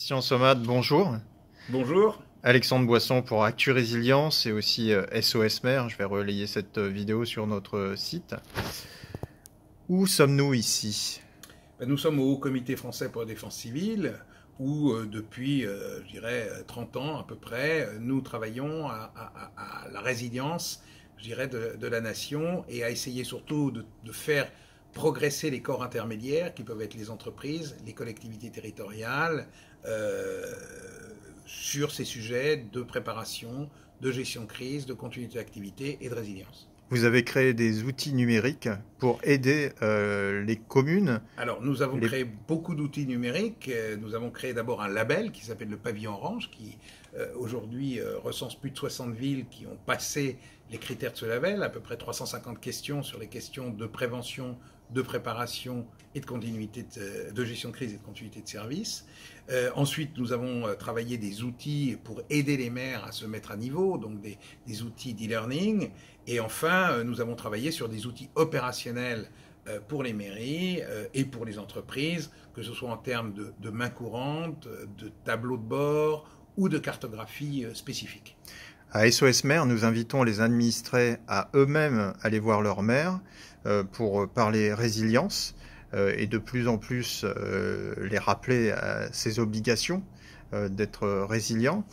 Christian Sommade, bonjour. Bonjour. Alexandre Boisson pour Actu Résilience et aussi SOS Mer. Je vais relayer cette vidéo sur notre site. Où sommes-nous ici? Nous sommes au Haut Comité français pour la défense civile où depuis, je dirais, 30 ans à peu près, nous travaillons à la résilience, je dirais, de la nation et à essayer surtout de faire progresser les corps intermédiaires qui peuvent être les entreprises, les collectivités territoriales, sur ces sujets de préparation, de gestion de crise, de continuité d'activité et de résilience. Vous avez créé des outils numériques pour aider les communes. Alors, nous avons créé beaucoup d'outils numériques. Nous avons créé d'abord un label qui s'appelle le Pavillon Orange, qui aujourd'hui recense plus de 60 villes qui ont passé les critères de ce label, à peu près 350 questions sur les questions de prévention, de préparation et de continuité de gestion de crise et de continuité de service. Ensuite, nous avons travaillé des outils pour aider les maires à se mettre à niveau, donc des outils d'e-learning. Et enfin, nous avons travaillé sur des outils opérationnels pour les mairies et pour les entreprises, que ce soit en termes de main courante, de tableaux de bord ou de cartographie spécifique. À SOS Mer, nous invitons les administrés à eux-mêmes aller voir leur maire pour parler résilience et de plus en plus les rappeler à ces obligations d'être résilients.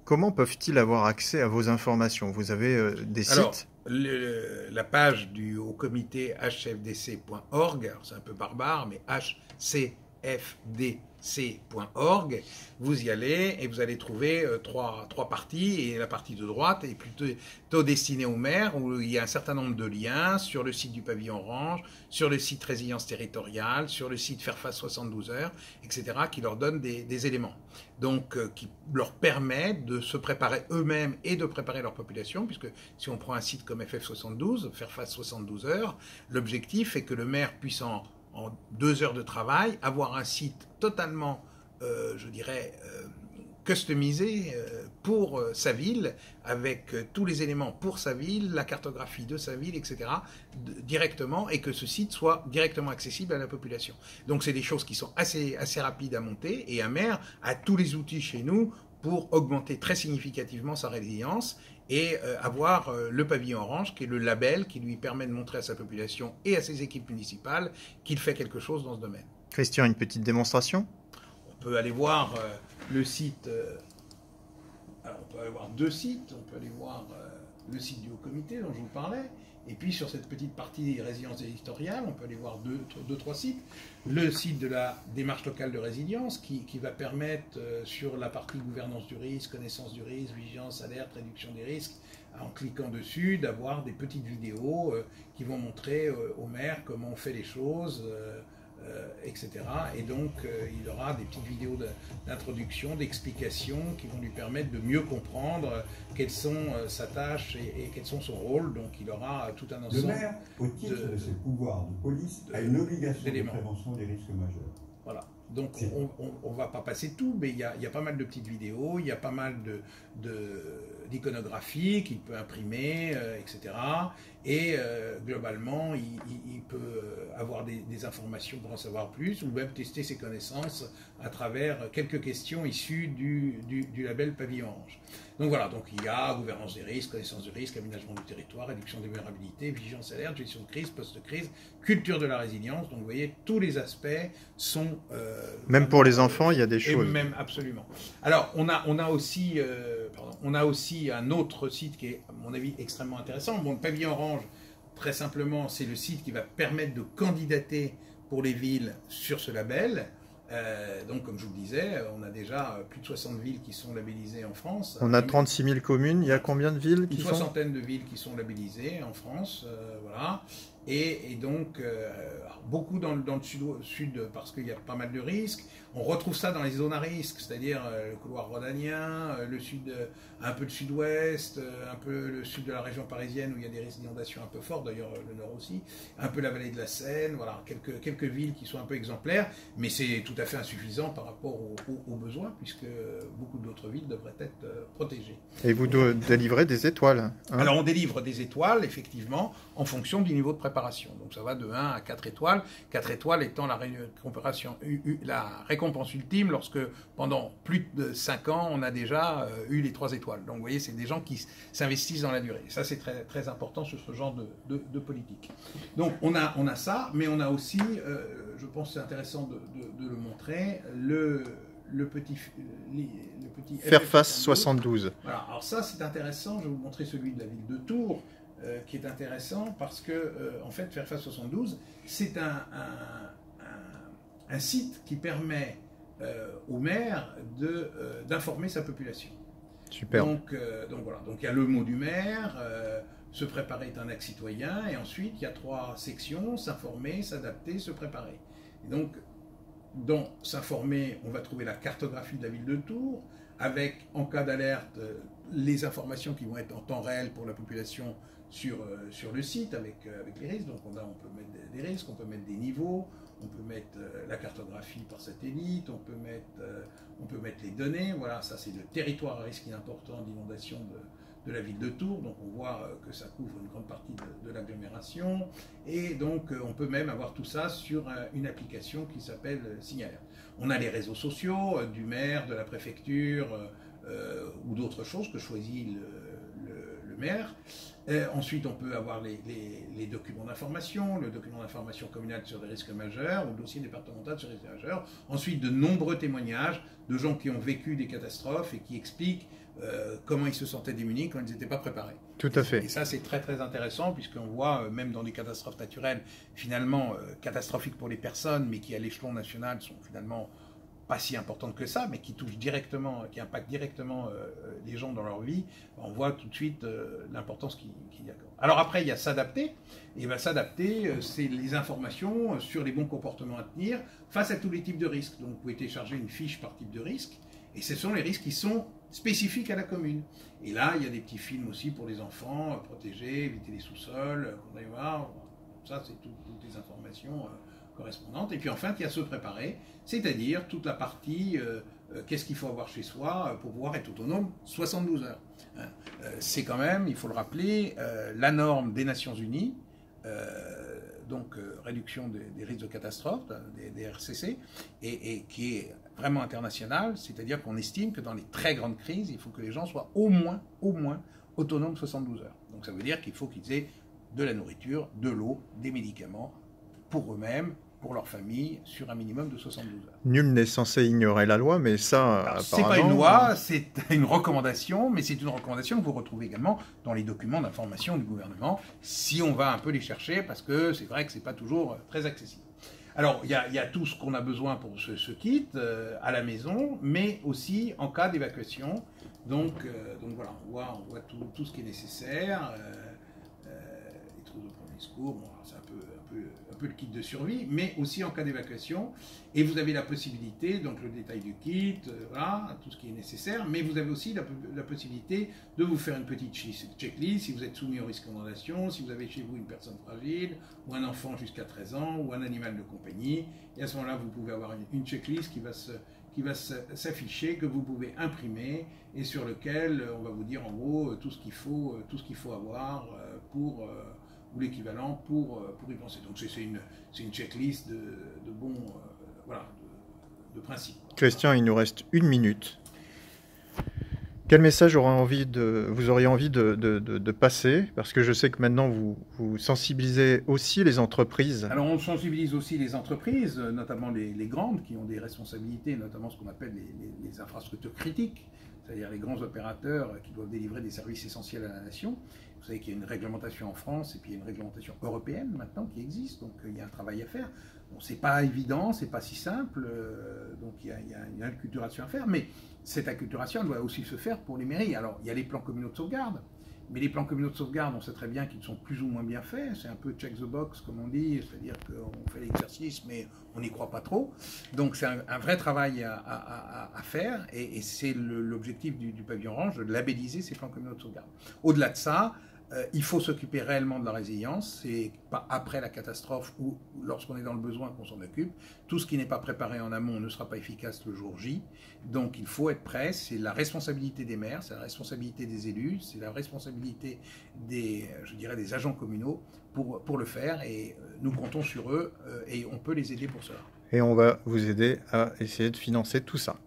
Comment peuvent-ils avoir accès à vos informations? Vous avez des sites? La page du Haut Comité hfdc.org, c'est un peu barbare, mais hcfdc.org, vous y allez et vous allez trouver trois parties, et la partie de droite est plutôt destinée aux maires, où il y a un certain nombre de liens sur le site du Pavillon Orange, sur le site Résilience Territoriale, sur le site Faire Face 72 heures, etc., qui leur donnent des éléments. Donc, qui leur permettent de se préparer eux-mêmes et de préparer leur population, puisque si on prend un site comme FF72, Faire Face 72 heures, l'objectif est que le maire puisse en 2 heures de travail, avoir un site totalement, je dirais, customisé pour sa ville, avec tous les éléments pour sa ville, la cartographie de sa ville, etc., directement, et que ce site soit directement accessible à la population. Donc c'est des choses qui sont assez rapides à monter, et un maire a tous les outils chez nous pour augmenter très significativement sa résilience et avoir le Pavillon Orange, qui est le label qui lui permet de montrer à sa population et à ses équipes municipales qu'il fait quelque chose dans ce domaine. Christian, une petite démonstration? On peut aller voir le site, alors on peut aller voir 2 sites, on peut aller voir le site du Haut Comité dont je vous parlais, et puis sur cette petite partie résilience éditoriale, on peut aller voir 2-3 sites. Le site de la démarche locale de résilience qui va permettre sur la partie gouvernance du risque, connaissance du risque, vigilance, alerte, réduction des risques, en cliquant dessus, d'avoir des petites vidéos qui vont montrer aux maires comment on fait les choses, etc. Et donc, il aura des petites vidéos d'introduction, d'explication qui vont lui permettre de mieux comprendre quelles sont sa tâche et quels sont son rôle. Donc, il aura tout un ensemble. Le maire, au titre de ses pouvoirs de police, a une obligation de prévention des risques majeurs. Voilà. Donc, on ne va pas passer tout, mais il y a pas mal de petites vidéos, il y a pas mal d'iconographie qu'il peut imprimer, etc. Et globalement, il peut avoir des informations pour en savoir plus, ou même tester ses connaissances à travers quelques questions issues du label Pavillon Orange. Donc voilà, donc il y a gouvernance des risques, connaissance du risque, aménagement du territoire, réduction des vulnérabilités, vigilance alerte, gestion de crise, post-crise, culture de la résilience. Donc vous voyez, tous les aspects sont... même pour les enfants, il y a des choses. Même, absolument. Alors, on a aussi un autre site qui est, à mon avis, extrêmement intéressant. Bon, le Pavillon Orange, très simplement, c'est le site qui va permettre de candidater pour les villes sur ce label. Donc, comme je vous le disais, on a déjà plus de 60 villes qui sont labellisées en France. On a 36 000 communes. Il y a combien de villes qui sont? Une soixantaine de villes qui sont labellisées en France. Voilà. Et donc, beaucoup dans le sud parce qu'il y a pas mal de risques. On retrouve ça dans les zones à risque, c'est-à-dire le couloir rhodanien, le sud, un peu le sud-ouest, un peu le sud de la région parisienne où il y a des risques d'inondation un peu forts, d'ailleurs le nord aussi, un peu la vallée de la Seine, voilà, quelques villes qui sont un peu exemplaires, mais c'est tout à fait insuffisant par rapport aux besoins, puisque beaucoup d'autres villes devraient être protégées. Et vous délivrez des étoiles, hein? Alors on délivre des étoiles, effectivement, en fonction du niveau de préparation. réparation. Donc ça va de 1 à 4 étoiles, 4 étoiles étant la récompense ultime lorsque pendant plus de 5 ans, on a déjà eu les 3 étoiles. Donc vous voyez, c'est des gens qui s'investissent dans la durée. Et ça, c'est très, très important sur ce genre de politique. Donc on a ça, mais on a aussi, je pense que c'est intéressant de le montrer, le petit Fairfax 72. Voilà, alors ça c'est intéressant, je vais vous montrer celui de la ville de Tours, qui est intéressant parce que, en fait, Fairfax 72, c'est un site qui permet au maire d'informer sa population. Super. Donc voilà, donc il y a le mot du maire, se préparer est un acte citoyen, et ensuite il y a 3 sections, s'informer, s'adapter, se préparer. Et donc, dans s'informer, on va trouver la cartographie de la ville de Tours, avec, en cas d'alerte, les informations qui vont être en temps réel pour la population sur le site, avec les risques. Donc on peut mettre des risques, on peut mettre des niveaux, on peut mettre la cartographie par satellite, on peut mettre les données. Voilà, ça c'est le territoire à risque important d'inondation de la ville de Tours, donc on voit que ça couvre une grande partie de l'agglomération, et donc on peut même avoir tout ça sur une application qui s'appelle Signalert. On a les réseaux sociaux du maire, de la préfecture, ou d'autres choses que choisit le maire. Ensuite, on peut avoir les documents d'information, le document d'information communal sur les risques majeurs, ou le dossier départemental sur les risques majeurs. Ensuite, de nombreux témoignages de gens qui ont vécu des catastrophes et qui expliquent comment ils se sentaient démunis quand ils n'étaient pas préparés. Tout à fait. Et ça, c'est très très intéressant, puisqu'on voit, même dans des catastrophes naturelles, finalement catastrophiques pour les personnes, mais qui à l'échelon national sont finalement pas si importantes que ça, mais qui touchent directement, qui impactent directement les gens dans leur vie, on voit tout de suite l'importance qu'il y a. Alors après, il y a s'adapter. Et bien s'adapter, c'est les informations sur les bons comportements à tenir face à tous les types de risques. Donc vous pouvez télécharger une fiche par type de risque, et ce sont les risques qui sont spécifiques à la commune. Et là, il y a des petits films aussi pour les enfants, protéger, éviter les sous-sols, qu'on aille voir. Ça, c'est toutes les informations correspondantes. Et puis enfin, il y a se préparer, c'est-à-dire toute la partie qu'est-ce qu'il faut avoir chez soi pour pouvoir être autonome 72 heures. C'est quand même, il faut le rappeler, la norme des Nations Unies, donc réduction des risques de catastrophe, des RCC, et qui est vraiment internationale, c'est-à-dire qu'on estime que dans les très grandes crises, il faut que les gens soient au moins autonomes 72 heures. Donc ça veut dire qu'il faut qu'ils aient de la nourriture, de l'eau, des médicaments pour eux-mêmes, pour leur famille, sur un minimum de 72 heures. Nul n'est censé ignorer la loi, mais ça, apparemment... C'est pas une loi, c'est une recommandation, mais c'est une recommandation que vous retrouvez également dans les documents d'information du gouvernement, si on va un peu les chercher, parce que c'est vrai que c'est pas toujours très accessible. Alors, il y a tout ce qu'on a besoin pour ce kit à la maison, mais aussi en cas d'évacuation. Donc voilà, on voit tout ce qui est nécessaire. Les trousses de premier secours, bon, c'est un peu le kit de survie, mais aussi en cas d'évacuation. Et vous avez la possibilité, donc le détail du kit, voilà, tout ce qui est nécessaire, mais vous avez aussi la possibilité de vous faire une petite checklist si vous êtes soumis au risque d'inondation, si vous avez chez vous une personne fragile, ou un enfant jusqu'à 13 ans, ou un animal de compagnie. Et à ce moment-là, vous pouvez avoir une checklist qui va s'afficher, que vous pouvez imprimer, et sur lequel on va vous dire en gros tout ce qu'il faut avoir pour ou l'équivalent pour y penser. Donc c'est une checklist de bons de principes. Christian, il nous reste 1 minute. Quel message vous auriez envie de passer? Parce que je sais que maintenant vous sensibilisez aussi les entreprises. Alors on sensibilise aussi les entreprises, notamment les grandes, qui ont des responsabilités, notamment ce qu'on appelle les infrastructures critiques, c'est-à-dire les grands opérateurs qui doivent délivrer des services essentiels à la nation. Vous savez qu'il y a une réglementation en France et puis il y a une réglementation européenne maintenant qui existe, donc il y a un travail à faire. Bon, c'est pas évident, c'est pas si simple, donc il y a une acculturation à faire, mais cette acculturation doit aussi se faire pour les mairies. Alors il y a les plans communaux de sauvegarde, mais les plans communaux de sauvegarde, on sait très bien qu'ils sont plus ou moins bien faits, c'est un peu check the box comme on dit, c'est-à-dire qu'on fait l'exercice mais on n'y croit pas trop. Donc c'est un vrai travail à faire et c'est l'objectif du pavillon orange, de labelliser ces plans communaux de sauvegarde. Au-delà de ça, Il faut s'occuper réellement de la résilience, c'est pas après la catastrophe ou lorsqu'on est dans le besoin qu'on s'en occupe. Tout ce qui n'est pas préparé en amont ne sera pas efficace le jour J. Donc il faut être prêt, c'est la responsabilité des maires, c'est la responsabilité des élus, c'est la responsabilité des agents communaux pour le faire, et nous comptons sur eux et on peut les aider pour cela. Et on va vous aider à essayer de financer tout ça.